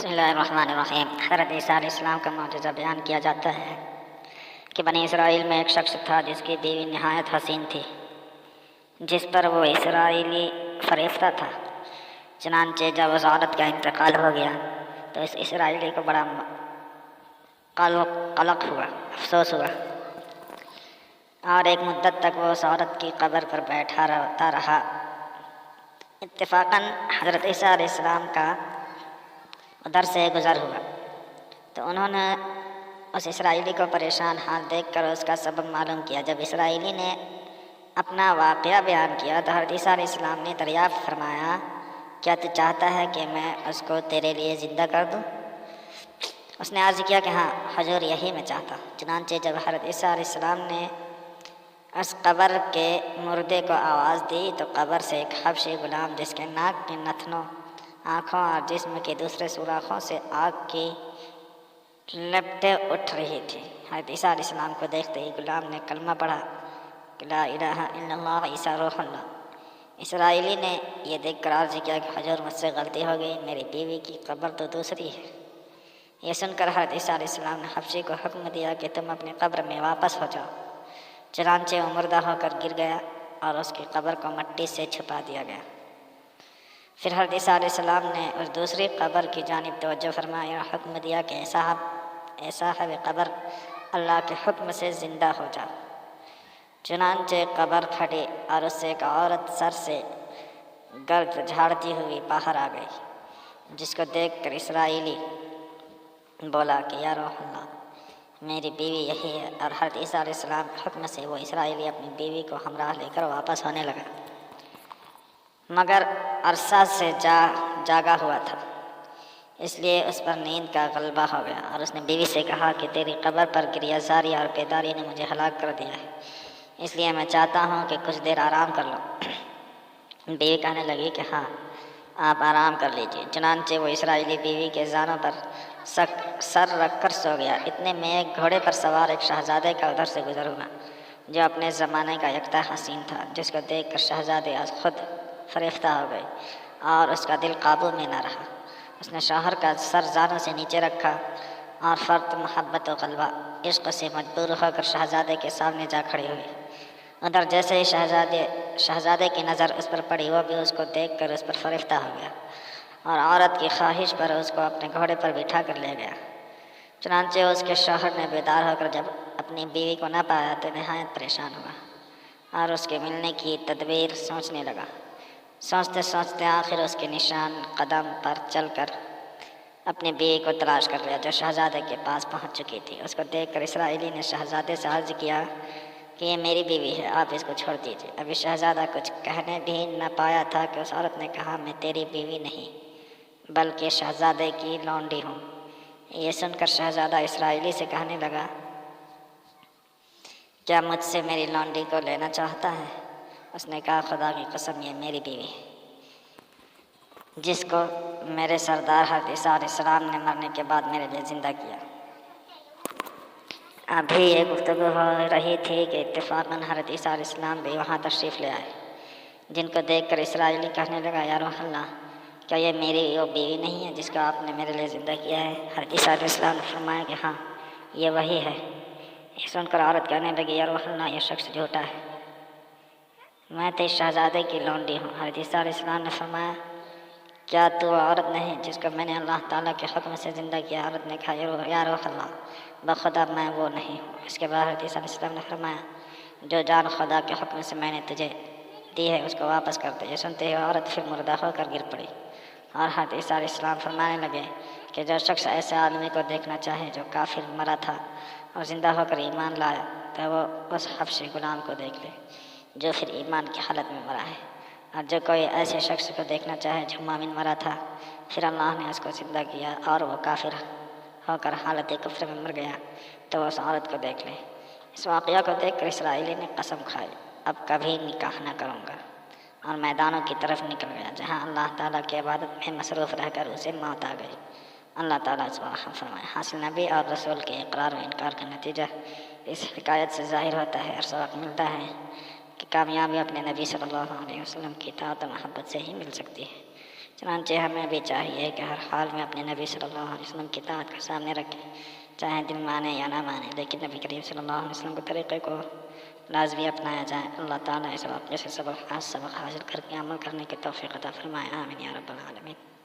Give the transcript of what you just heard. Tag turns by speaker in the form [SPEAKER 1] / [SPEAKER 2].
[SPEAKER 1] اللہ الرحمن الرحیم۔ حضرت عیسیٰ علیہ السلام کا معجزہ بیان کیا جاتا ہے کہ بنی اسرائیل میں ایک شخص تھا جس کی بیوی نہایت حسین تھی، جس پر وہ اسرائیلی فریفتہ تھا۔ چنانچہ جب اس عورت کا انتقال ہو گیا تو اس اسرائیلی کو بڑا قلق ہوا، افسوس ہوا، اور ایک مدت تک وہ اس عورت کی قبر پر بیٹھا رہا۔ اتفاقاً حضرت عیسیٰ علیہ السلام کا ادھر سے گزر ہوا تو انہوں نے اس اسرائیلی کو پریشان حال دیکھ کر اس کا سبب معلوم کیا۔ جب اسرائیلی نے اپنا واقعہ بیان کیا تو حضرت عیسیٰ علیہ السلام نے دریافت فرمایا، کیا تو چاہتا ہے کہ میں اس کو تیرے لیے زندہ کر دوں؟ اس نے عرض کیا کہ ہاں حضور، یہی میں چاہتا ہوں۔ چنانچہ جب حضرت عیسیٰ علیہ السلام نے اس قبر کے مردے کو آواز دی تو قبر سے ایک حبشی غلام جس کے ناک کے نتنوں، آنکھوں اور جسم کے دوسرے سوراخوں سے آگ کی لپٹیں اٹھ رہی تھی، حضرت عیسیٰ علیہ السلام کو دیکھتے ہی غلام نے کلمہ پڑھا کہ لا الہ الا اللہ عیسیٰ روح اللہ۔ اسرائیلی نے یہ دیکھ کر عرض کیا کہ حضور، مجھ سے غلطی ہو گئی، میری بیوی کی قبر تو دوسری ہے۔ یہ سن کر حضرت عیسیٰ علیہ السلام نے حبشی کو حکم دیا کہ تم اپنی قبر میں واپس ہو جاؤ۔ چنانچہ وہ مردہ ہو کر گر گیا اور اس کی قبر کو مٹی سے چھپا دیا گیا۔ پھر حضرت عیسیٰ علیہ السلام نے اس دوسری قبر کی جانب توجہ فرمایا اور حکم دیا کہ اے صاحب قبر، اللہ کے حکم سے زندہ ہو جا۔ چنانچہ قبر پھٹی اور اس سے ایک عورت سر سے گرد جھاڑتی ہوئی باہر آ گئی، جس کو دیکھ کر اسرائیلی بولا کہ یا روح اللہ، میری بیوی یہی ہے۔ اور حضرت عیسیٰ علیہ السلام کے حکم سے وہ اسرائیلی اپنی بیوی کو ہمراہ لے کر واپس ہونے لگا، مگر عرصہ سے جاگا ہوا تھا، اس لیے اس پر نیند کا غلبہ ہو گیا، اور اس نے بیوی سے کہا کہ تیری قبر پر گریہ زاری اور بیداری نے مجھے ہلاک کر دیا ہے، اس لیے میں چاہتا ہوں کہ کچھ دیر آرام کر لو۔ بیوی کہنے لگی کہ ہاں، آپ آرام کر لیجیے۔ چنانچہ وہ اسرائیلی بیوی کے زانوں پر سر رکھ کر سو گیا۔ اتنے میں ایک گھوڑے پر سوار ایک شہزادے کا ادھر سے گزر ہوا جو اپنے زمانے کا یکتا حسین تھا، جس کو دیکھ کر شہزادے خود فریفتہ ہو گئے اور اس کا دل قابو میں نہ رہا۔ اس نے شوہر کا سر زانوں سے نیچے رکھا اور فرط محبت و غلبہ عشق سے مجبور ہو کر شہزادے کے سامنے جا کھڑی ہوئی۔ ادھر جیسے ہی شہزادے کی نظر اس پر پڑی، وہ بھی اس کو دیکھ کر اس پر فریفتہ ہو گیا اور عورت کی خواہش پر اس کو اپنے گھوڑے پر بٹھا کر لے گیا۔ چنانچہ اس کے شوہر نے بیدار ہو کر جب اپنی بیوی کو نہ پایا تو نہایت پریشان ہوا اور اس کے ملنے کی تدبیر سوچنے لگا۔ سوچتے سوچتے آخر اس کے نشان قدم پر چل کر اپنی بیوی کو تلاش کر لیا جو شہزادے کے پاس پہنچ چکی تھی۔ اس کو دیکھ کر اسرائیلی نے شہزادے سے عرض کیا کہ یہ میری بیوی ہے، آپ اس کو چھوڑ دیجیے۔ ابھی شہزادہ کچھ کہنے بھی نہ پایا تھا کہ اس عورت نے کہا، میں تیری بیوی نہیں بلکہ شہزادے کی لونڈی ہوں۔ یہ سن کر شہزادہ اسرائیلی سے کہنے لگا، کیا مجھ سے میری لونڈی کو لینا چاہتا ہے؟ اس نے کہا، خدا کی قسم، یہ میری بیوی ہے جس کو میرے سردار حضرت عیسیٰ علیہ السلام نے مرنے کے بعد میرے لیے زندہ کیا۔ ابھی یہ گفتگو ہو رہی تھی کہ اتفاقاً حضرت عیسیٰ علیہ السلام بھی وہاں تشریف لے آئے، جن کو دیکھ کر اسرائیلی کہنے لگا، یا روح اللہ، کیا یہ میری وہ بیوی نہیں ہے جس کو آپ نے میرے لیے زندہ کیا ہے؟ حضرت عیسیٰ علیہ السلام نے فرمایا کہ ہاں، یہ وہی ہے۔ یہ سن کر عورت کہنے لگی، یا روح اللہ، یہ شخص جھوٹا ہے، میں تو اس شہزادے کی لونڈی ہوں۔ حضرت عیسیٰ علیہ السلام نے فرمایا، کیا تو عورت نہیں جس کو میں نے اللہ تعالیٰ کے حکم سے زندہ کیا؟ عورت نے کہا، یا روح اللہ، بخدا میں وہ نہیں ہوں۔ اس کے بعد حضرت عیسیٰ علیہ السلام نے فرمایا، جو جان خدا کے حکم سے میں نے تجھے دی ہے اس کو واپس کر دے۔ یہ سنتے ہی عورت پھر مردہ ہو کر گر پڑی، اور حضرت عیسیٰ علیہ السلام فرمانے لگے کہ جو شخص ایسے آدمی کو دیکھنا چاہے جو کافر مرا تھا اور زندہ ہو کر ایمان لایا تو وہ اس حبشی غلام کو دیکھ لے جو پھر ایمان کی حالت میں مرا ہے، اور جو کوئی ایسے شخص کو دیکھنا چاہے جو مومن مرا تھا پھر اللہ نے اس کو زندہ کیا اور وہ کافر ہو کر حالت کفر میں مر گیا تو وہ اس عورت کو دیکھ لے۔ اس واقعہ کو دیکھ کر اسرائیلی نے قسم کھائی، اب کبھی نکاح نہ کروں گا، اور میدانوں کی طرف نکل گیا جہاں اللہ تعالیٰ کی عبادت میں مصروف رہ کر اسے موت آ گئی۔ اللہ تعالیٰ اس کو رحم فرمائے۔ حاصل نبی اور رسول کے اقرار و انکار کا نتیجہ اس حکایت سے ظاہر ہوتا ہے اور سبق ملتا ہے کہ کامیابی اپنے نبی صلی اللہ علیہ وسلم کی اطاعت و محبت سے ہی مل سکتی ہے۔ چنانچہ ہمیں بھی چاہیے کہ ہر حال میں اپنے نبی صلی اللہ علیہ وسلم کی اطاعت کو سامنے رکھیں، چاہے دل مانے یا نہ مانے، لیکن نبی کریم صلی اللہ علیہ وسلم کے طریقے کو لازمی اپنایا جائے۔ اللہ تعالیٰ اس واقعے سے سبق حاصل کر کے عمل کرنے کی توفیق عطا فرمائے، آمین یا رب العالمین۔